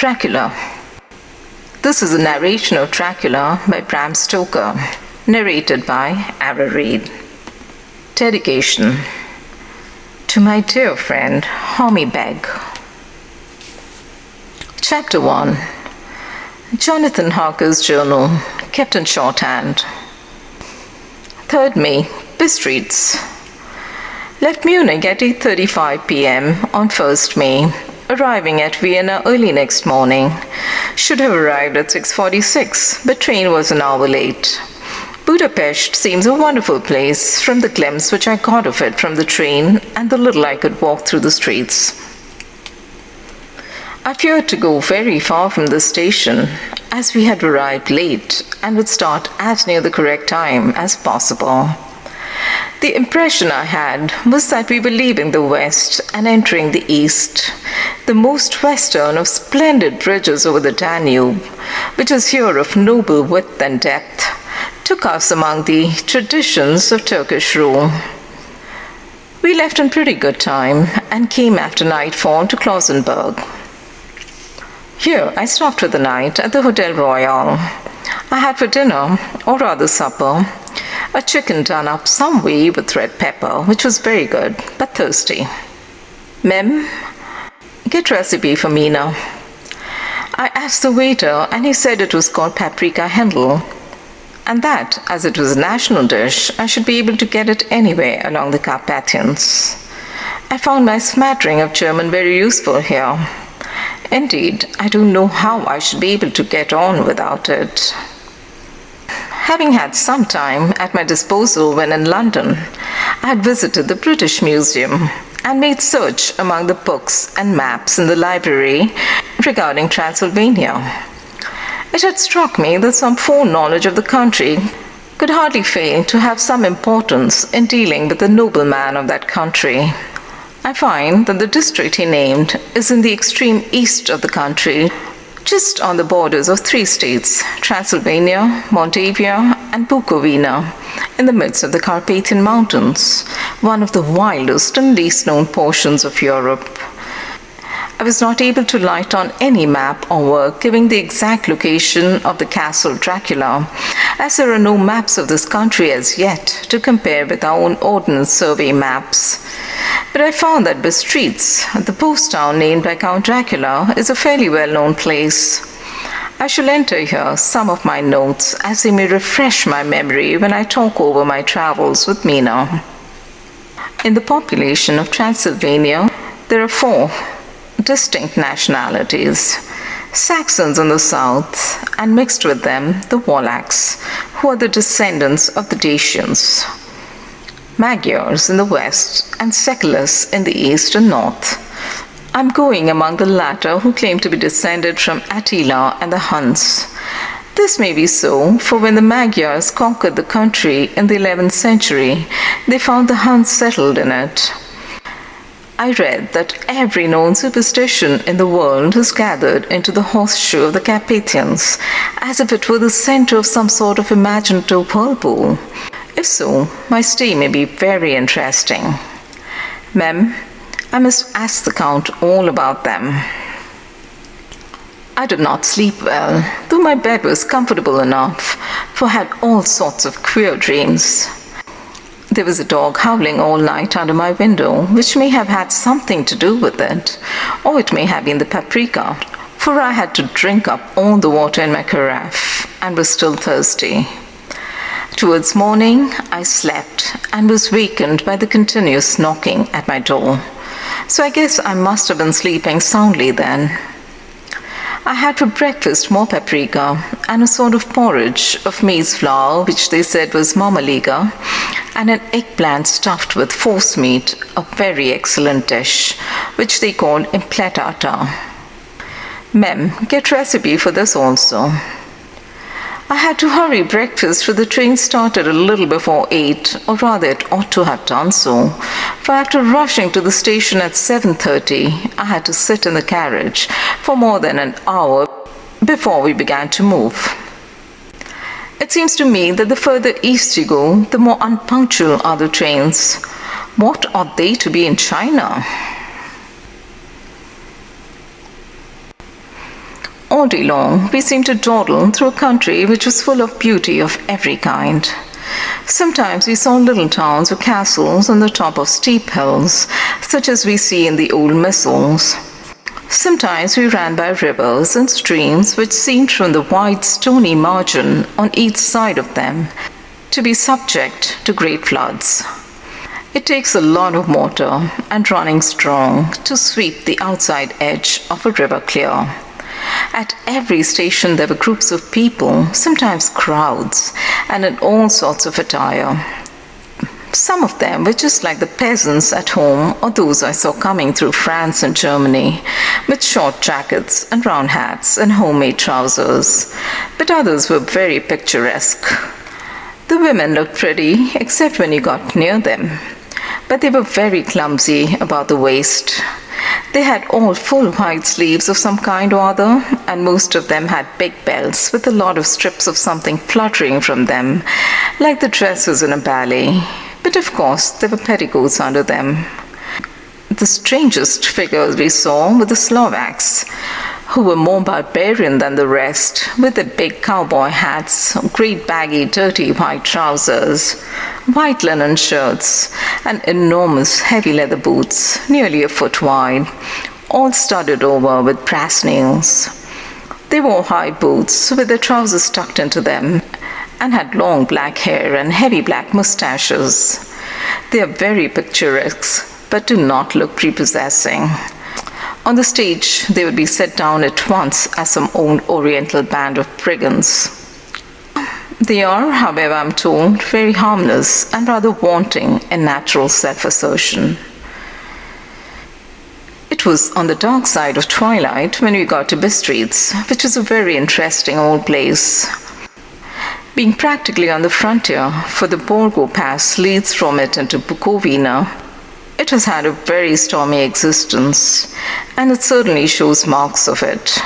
Dracula. This is a narration of Dracula by Bram Stoker, narrated by Ara Reade. Dedication to my dear friend Homie Beg. Chapter 1. Jonathan Harker's journal, kept in shorthand. 3rd May, Bistreets. Left Munich at 8:35 p.m. on 1st May, arriving at Vienna early next morning. Should have arrived at 6:46, but train was an hour late. Budapest seems a wonderful place from the glimpse which I got of it from the train and the little I could walk through the streets. I feared to go very far from the station, as we had arrived late and would start as near the correct time as possible. The impression I had was that we were leaving the west and entering the east, the most western of splendid bridges over the Danube, which is here of noble width and depth, took us among the traditions of Turkish rule. We left in pretty good time and came after nightfall to Klausenberg. Here I stopped for the night at the Hotel Royal. I had for dinner, or rather supper, a chicken done up some way with red pepper, which was very good, but thirsty. Mem, get recipe for Mina. I asked the waiter, and he said it was called paprika Händel, and that, as it was a national dish, I should be able to get it anywhere along the Carpathians. I found my smattering of German very useful here. Indeed, I don't know how I should be able to get on without it. Having had some time at my disposal when in London, I had visited the British Museum and made search among the books and maps in the library regarding Transylvania. It had struck me that some foreknowledge of the country could hardly fail to have some importance in dealing with the nobleman of that country. I find that the district he named is in the extreme east of the country, just on the borders of 3 states, Transylvania, Moldavia, and Bukovina, in the midst of the Carpathian Mountains, one of the wildest and least known portions of Europe. I was not able to light on any map or work giving the exact location of the castle Dracula, as there are no maps of this country as yet to compare with our own Ordnance Survey maps. But I found that Bistreets, the post town named by Count Dracula, is a fairly well-known place. I shall enter here some of my notes, as they may refresh my memory when I talk over my travels with Mina. In the population of Transylvania, there are 4 distinct nationalities: Saxons in the south, and mixed with them the Wallachs, who are the descendants of the Dacians, Magyars in the west, and Seculists in the east and north. I'm going among the latter, who claim to be descended from Attila and the Huns. This may be so, for when the Magyars conquered the country in the 11th century, they found the Huns settled in it. I read that every known superstition in the world is gathered into the horseshoe of the Carpathians, as if it were the center of some sort of imaginative whirlpool. If so, my stay may be very interesting. Mem, I must ask the Count all about them. I did not sleep well, though my bed was comfortable enough, for I had all sorts of queer dreams. There was a dog howling all night under my window, which may have had something to do with it, or it may have been the paprika, for I had to drink up all the water in my carafe and was still thirsty. Towards morning, I slept and was wakened by the continuous knocking at my door, so I guess I must have been sleeping soundly then. I had for breakfast more paprika and a sort of porridge of maize flour, which they said was marmaliga, and an eggplant stuffed with forcemeat, a very excellent dish, which they called impletata. Mem, get recipe for this also. I had to hurry breakfast, for the train started a little before 8, or rather it ought to have done so, for after rushing to the station at 7:30, I had to sit in the carriage for more than an hour before we began to move. It seems to me that the further east you go, the more unpunctual are the trains. What ought they to be in China? All day long, we seemed to dawdle through a country which was full of beauty of every kind. Sometimes we saw little towns or castles on the top of steep hills, such as we see in the old missals. Sometimes we ran by rivers and streams which seemed from the wide stony margin on each side of them to be subject to great floods. It takes a lot of mortar and running strong to sweep the outside edge of a river clear. At every station there were groups of people, sometimes crowds, and in all sorts of attire. Some of them were just like the peasants at home or those I saw coming through France and Germany, with short jackets and round hats and homemade trousers, but others were very picturesque. The women looked pretty, except when you got near them, but they were very clumsy about the waist. They had all full white sleeves of some kind or other, and most of them had big belts with a lot of strips of something fluttering from them, like the dresses in a ballet. But of course, there were petticoats under them. The strangest figures we saw were the Slovaks, who were more barbarian than the rest, with their big cowboy hats, great baggy dirty white trousers, white linen shirts, and enormous heavy leather boots, nearly a foot wide, all studded over with brass nails. They wore high boots with their trousers tucked into them, and had long black hair and heavy black mustaches. They are very picturesque, but do not look prepossessing. On the stage, they would be set down at once as some old Oriental band of brigands. They are, however, I'm told, very harmless and rather wanting in natural self-assertion. It was on the dark side of twilight when we got to Bistritz, which is a very interesting old place. Being practically on the frontier, for the Borgo Pass leads from it into Bukovina, it has had a very stormy existence, and it certainly shows marks of it.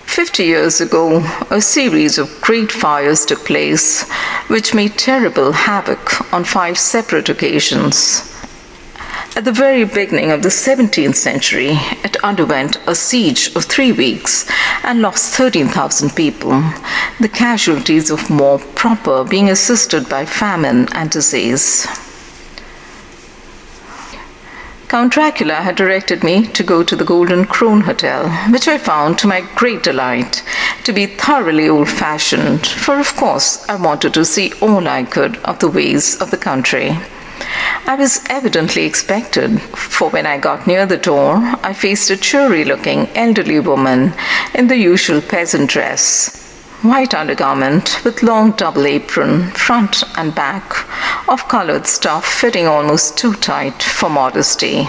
50 years ago, a series of great fires took place, which made terrible havoc on 5 separate occasions. At the very beginning of the 17th century, it underwent a siege of 3 weeks and lost 13,000 people, the casualties of war proper being assisted by famine and disease. Count Dracula had directed me to go to the Golden Krone Hotel, which I found, to my great delight, to be thoroughly old-fashioned, for of course I wanted to see all I could of the ways of the country. I was evidently expected, for when I got near the door, I faced a cheery-looking elderly woman in the usual peasant dress, white undergarment with long double apron, front and back, of colored stuff fitting almost too tight for modesty.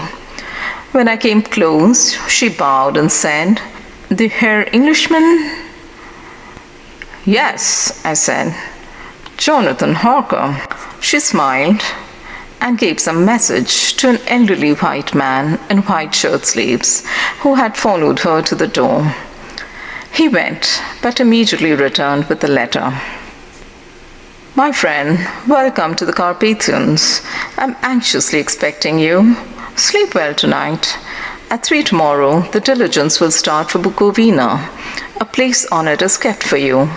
When I came close, she bowed and said, "The Herr Englishman?" "Yes," I said. "Jonathan Harker." She smiled and gave some message to an elderly white man in white shirt sleeves who had followed her to the door. He went, but immediately returned with the letter. "My friend, welcome to the Carpathians. I'm anxiously expecting you. Sleep well tonight. At 3 tomorrow, the diligence will start for Bukovina. A place on it is kept for you.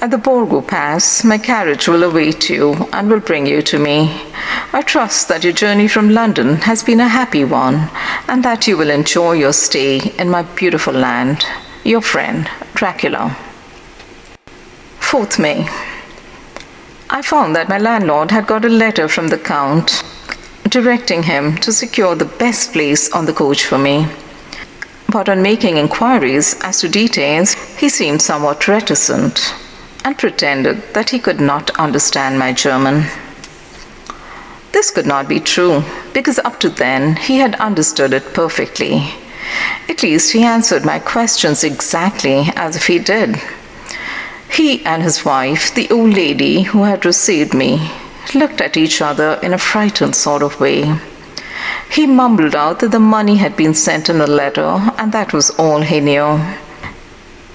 At the Borgo Pass, my carriage will await you and will bring you to me. I trust that your journey from London has been a happy one, and that you will enjoy your stay in my beautiful land. Your friend, Dracula." 4th May. I found that my landlord had got a letter from the Count directing him to secure the best place on the coach for me. But on making inquiries as to details, he seemed somewhat reticent and pretended that he could not understand my German. This could not be true, because up to then he had understood it perfectly. At least he answered my questions exactly as if he did. He and his wife, the old lady who had received me, looked at each other in a frightened sort of way. He mumbled out that the money had been sent in a letter, and that was all he knew.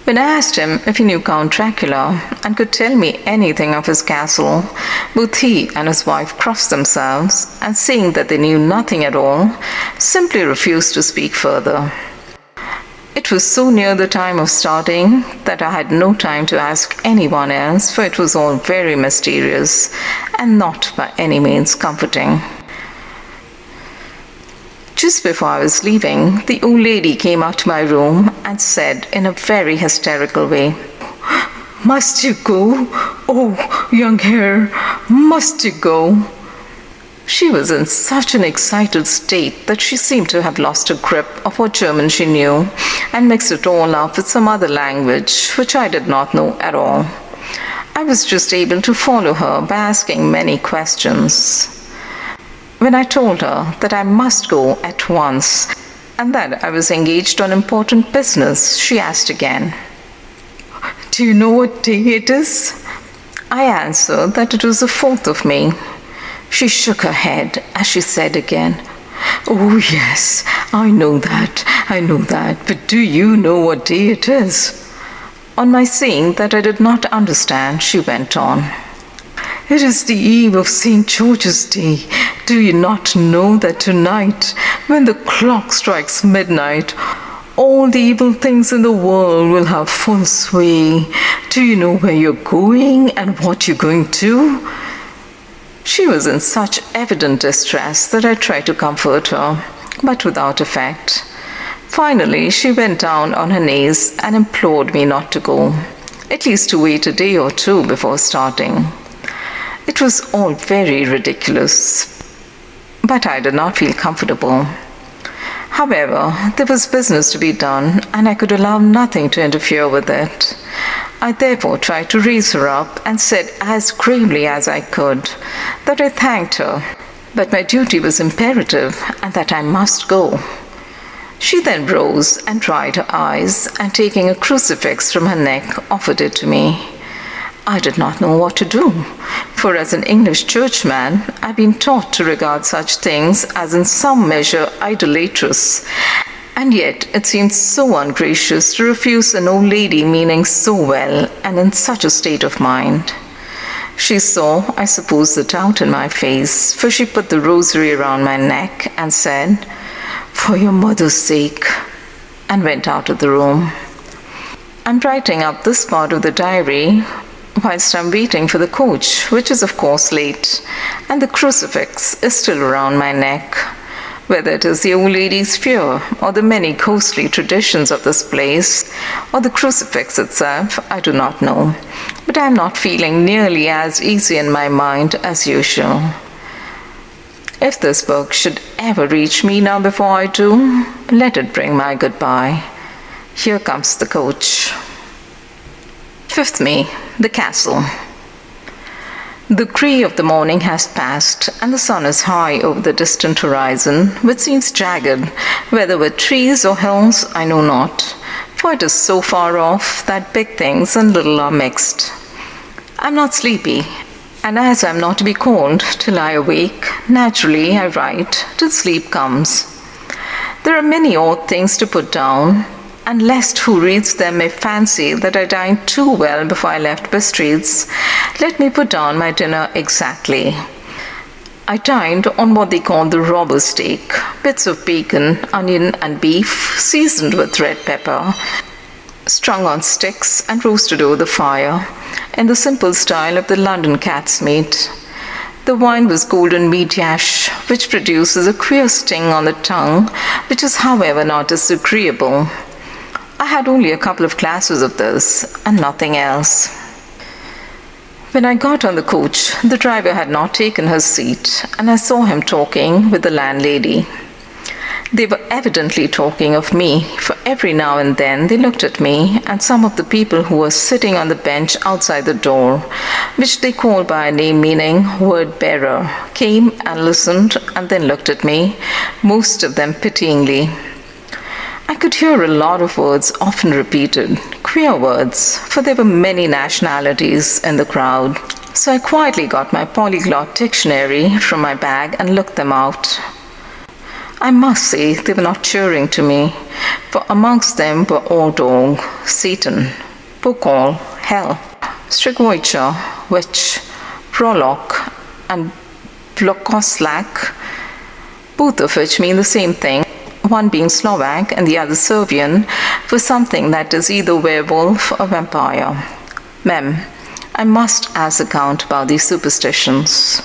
When I asked him if he knew Count Dracula and could tell me anything of his castle, both he and his wife crossed themselves, and saying that they knew nothing at all, simply refused to speak further. It was so near the time of starting that I had no time to ask anyone else, for it was all very mysterious and not by any means comforting. Just before I was leaving, the old lady came out to my room and said in a very hysterical way, "Must you go? Oh, young hare, must you go?" She was in such an excited state that she seemed to have lost her grip of what German she knew and mixed it all up with some other language which I did not know at all. I was just able to follow her by asking many questions. When I told her that I must go at once and that I was engaged on important business, she asked again, "Do you know what day it is?" I answered that it was the 4th of May. She shook her head as she said again, "Oh yes, I know that, but do you know what day it is?" On my saying that I did not understand, she went on, "It is the eve of St. George's Day. Do you not know that tonight, when the clock strikes midnight, all the evil things in the world will have full sway? Do you know where you're going and what you're going to?" She was in such evident distress that I tried to comfort her, but without effect. Finally, she went down on her knees and implored me not to go, at least to wait a day or two before starting. It was all very ridiculous, but I did not feel comfortable. However, there was business to be done, and I could allow nothing to interfere with it. I therefore tried to raise her up and said as gravely as I could that I thanked her, but my duty was imperative and that I must go. She then rose and dried her eyes, and taking a crucifix from her neck, offered it to me. I did not know what to do, for as an English churchman, I've been taught to regard such things as in some measure idolatrous, and yet it seemed so ungracious to refuse an old lady meaning so well and in such a state of mind. She saw, I suppose, the doubt in my face, for she put the rosary around my neck and said, "For your mother's sake," and went out of the room. I'm writing up this part of the diary whilst I'm waiting for the coach, which is of course late, and the crucifix is still around my neck. Whether it is the old lady's fear, or the many ghostly traditions of this place, or the crucifix itself, I do not know, but I am not feeling nearly as easy in my mind as usual. If this book should ever reach me now before I do, let it bring my goodbye. Here comes the coach. 5th May, the castle. The grey of the morning has passed, and the sun is high over the distant horizon, which seems jagged, whether with trees or hills I know not, for it is so far off that big things and little are mixed. I'm not sleepy, and as I'm not to be called till I awake, naturally I write till sleep comes. There are many odd things to put down, and lest who reads them may fancy that I dined too well before I left Bistreet's, let me put down my dinner exactly. I dined on what they call the robber steak, bits of bacon, onion and beef, seasoned with red pepper, strung on sticks and roasted over the fire, in the simple style of the London cat's meat. The wine was golden mediash, which produces a queer sting on the tongue, which is however not disagreeable. I had only a couple of glasses of this, and nothing else. When I got on the coach, the driver had not taken his seat, and I saw him talking with the landlady. They were evidently talking of me, for every now and then they looked at me and some of the people who were sitting on the bench outside the door, which they called by a name meaning word bearer, came and listened and then looked at me, most of them pityingly. I could hear a lot of words often repeated, queer words, for there were many nationalities in the crowd. So I quietly got my polyglot dictionary from my bag and looked them out. I must say they were not cheering to me, for amongst them were Ordog, Satan, Bokal, Hell, Strigvoicha, Witch, Prolok, and Blokoslak, both of which mean the same thing, one being Slovak and the other Serbian, for something that is either werewolf or vampire. Mem, I must ask the Count about these superstitions.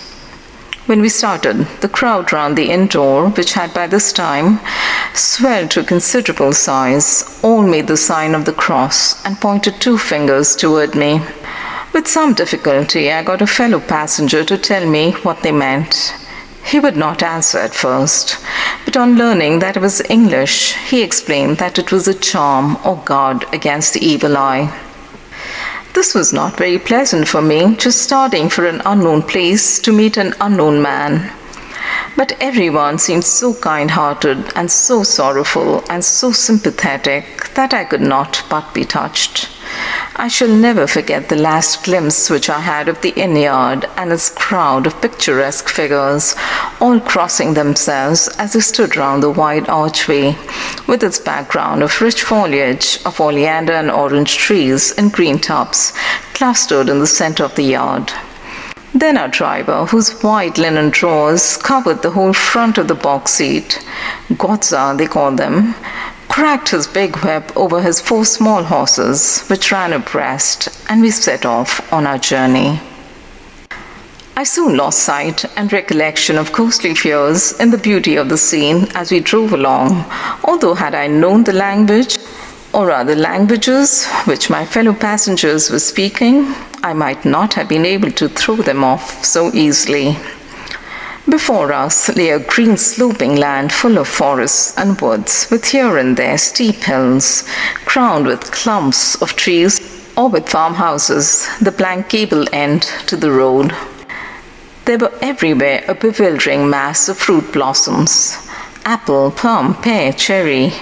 When we started, the crowd round the inn door, which had by this time swelled to a considerable size, all made the sign of the cross and pointed 2 fingers toward me. With some difficulty, I got a fellow passenger to tell me what they meant. He would not answer at first, but on learning that it was English, he explained that it was a charm or guard against the evil eye. This was not very pleasant for me, just starting for an unknown place to meet an unknown man. But everyone seemed so kind-hearted and so sorrowful and so sympathetic that I could not but be touched. I shall never forget the last glimpse which I had of the inn yard and its crowd of picturesque figures, all crossing themselves as they stood round the wide archway, with its background of rich foliage of oleander and orange trees in green tubs, clustered in the center of the yard. Then our driver, whose white linen drawers covered the whole front of the box seat, Gotza they call them, cracked his big whip over his 4 small horses, which ran abreast, and we set off on our journey. I soon lost sight and recollection of ghostly fears in the beauty of the scene as we drove along, although had I known the language, or rather languages, which my fellow passengers were speaking, I might not have been able to throw them off so easily. Before us lay a green sloping land full of forests and woods, with here and there steep hills, crowned with clumps of trees, or with farmhouses, the blank gable end to the road. There were everywhere a bewildering mass of fruit blossoms, apple, plum, pear, cherry,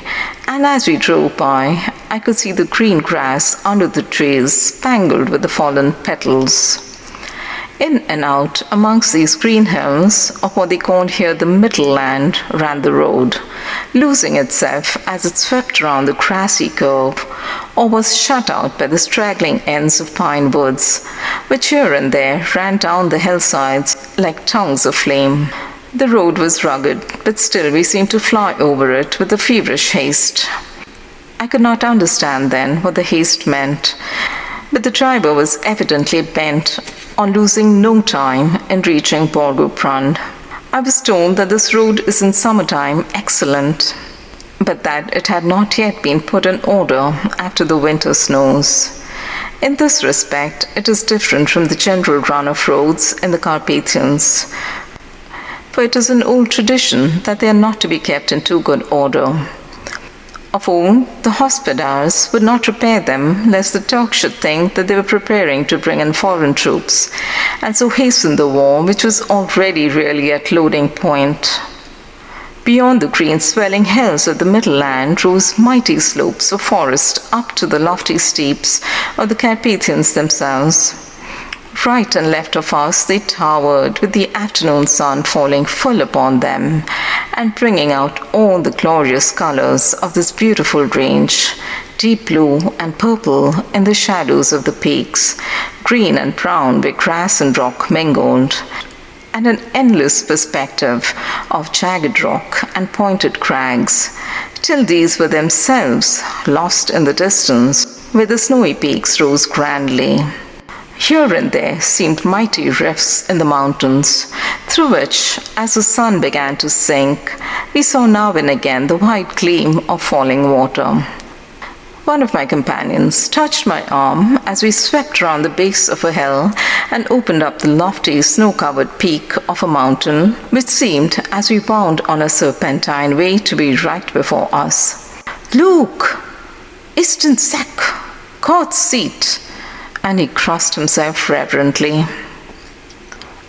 and as we drove by, I could see the green grass under the trees spangled with the fallen petals. In and out amongst these green hills, of what they called here the middle land, ran the road, losing itself as it swept round the grassy curve, or was shut out by the straggling ends of pine woods, which here and there ran down the hillsides like tongues of flame. The road was rugged, but still we seemed to fly over it with a feverish haste. I could not understand then what the haste meant, but the driver was evidently bent on losing no time in reaching Borgobrand. I was told that this road is in summertime excellent, but that it had not yet been put in order after the winter snows. In this respect, it is different from the general run of roads in the Carpathians, for it is an old tradition that they are not to be kept in too good order. Of old, the hospodars would not repair them lest the Turks should think that they were preparing to bring in foreign troops, and so hasten the war, which was already really at loading point. Beyond the green swelling hills of the middle land rose mighty slopes of forest up to the lofty steeps of the Carpathians themselves. Right and left of us they towered, with the afternoon sun falling full upon them, and bringing out all the glorious colors of this beautiful range, deep blue and purple in the shadows of the peaks, green and brown where grass and rock mingled, and an endless perspective of jagged rock and pointed crags, till these were themselves lost in the distance, where the snowy peaks rose grandly. Here and there seemed mighty rifts in the mountains, through which, as the sun began to sink, we saw now and again the white gleam of falling water. One of my companions touched my arm as we swept round the base of a hill and opened up the lofty snow-covered peak of a mountain, which seemed, as we wound on a serpentine way, to be right before us. "Look! Ist den Sack! God's seat!" And he crossed himself reverently.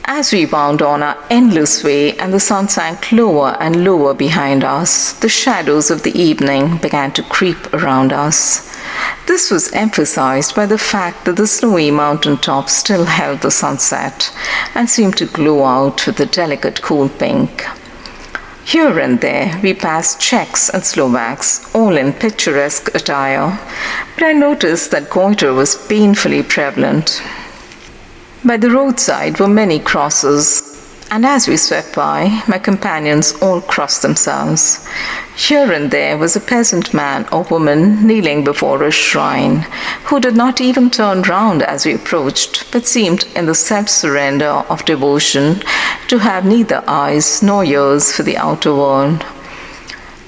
As we wound on our endless way and the sun sank lower and lower behind us, the shadows of the evening began to creep around us. This was emphasized by the fact that the snowy mountain tops still held the sunset and seemed to glow out with a delicate cool pink. Here and there we passed Czechs and Slovaks, all in picturesque attire, but I noticed that goiter was painfully prevalent. By the roadside were many crosses, and as we swept by, my companions all crossed themselves. Here and there was a peasant man or woman kneeling before a shrine, who did not even turn round as we approached, but seemed in the self-surrender of devotion to have neither eyes nor ears for the outer world.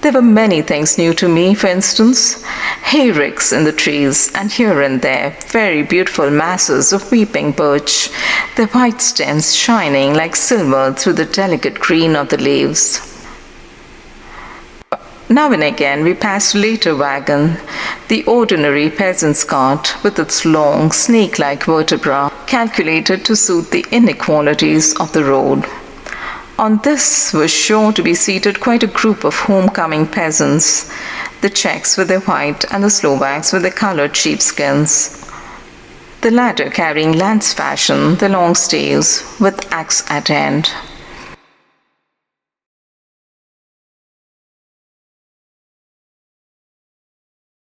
There were many things new to me, for instance, hayricks in the trees, and here and there very beautiful masses of weeping birch, their white stems shining like silver through the delicate green of the leaves. Now and again we passed a later wagon, the ordinary peasant's cart with its long, snake-like vertebra, calculated to suit the inequalities of the road. On this was sure to be seated quite a group of homecoming peasants, the Czechs with their white and the Slovaks with their colored sheepskins, the latter carrying lance fashion, the long staves with axe at end.